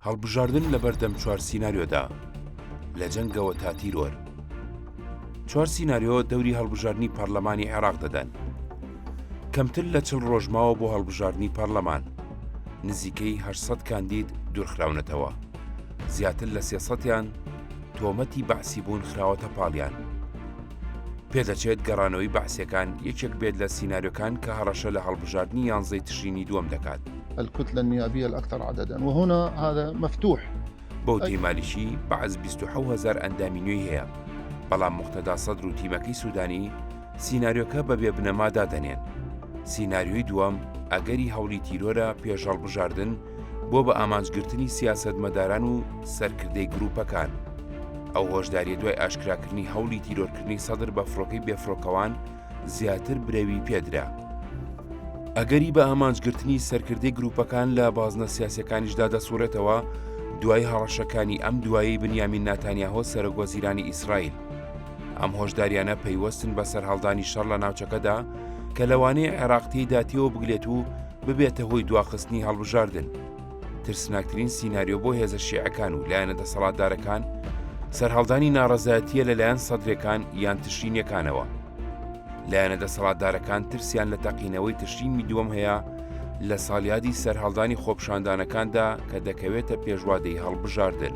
هەڵبژاردن لە بەردەم چوار سیناریۆدا لە جەنگەوە تا تیرۆر. چوار سیناریۆ دەوری هەڵبژاردنی پەرلەمانی عێراق دەدەن. کەمتر لە 40 ڕۆژماوە بۆ هەڵبژاردنی پەرلەمان. نزیکەی 800 کاندید دوورخراونەتەوە. زیاتر لە 300یان تۆمەتی بەعسی بوون خراوەتە پاڵیان. پێدەچێت گەڕانەوەی بەعسیەکان یەکێک بێت لە سیناریۆکان کە هەڕەشە لە هەڵبژاردننی 11 تشرینی دووەم دەکات. الكتلة النيابية الأكثر عددا، وهنا هذا مفتوح. بەو تیمالیشی بەعز 27,000 ئەندامی نوێی هەیە، بەڵام موقتەدا سەدر و تیمەکەی سوودانی سیناریۆکە بەبێ بنەمادا دەنێن. سیناریۆی دووەم ئەگەری هەوڵی تیرۆرە پێش هەڵبژاردن بۆ بە ئامانجگرتنی سیاسەتمەداران و سەرکردەی گروپەکان. ئەو هۆشداریە دوای ئاشکراکردنی هەوڵی تیرۆرکردنی سەدر بە فڕۆکەی بێفڕۆکەوان زیاتر برەوی پێدرا. ئەگەری بە ئامانجگرتنی سەرکردەی گروپەکان لە بازنە سیاسیەکانیشدا دەسوورێتەوە دوای هەڕەشەکانی ئەم دوایی بنیامین ناتانیاهۆ سەرۆکوەزیرانی ئیسرائیل. ئەم هۆشداریانە پەیوەستن بە سەرهەڵدانی شەڕ لە ناوچەکەدا کە لەوانەیە عێراقی داتیەوە بگلێت و ببێتە هۆی دواخستنی هەڵبژاردن. ترسناکترین سیناریۆ بۆ هێزە شیعەکان و لایەنە دەسەڵاتدارەکان سەرهەڵدانی ناڕەزایەتیە لەلایەن سەدرەکان یان تشرینیەکانەوە. لایەنە دەسەڵاتدارەکان ترسیان لە تەقینەوەی تشرینی دووەم هەیە لە ساڵیادی سەرهەڵدانی خۆپشاندانەکاندا کە دەکەوێتە پێشوادەی هەڵبژاردن.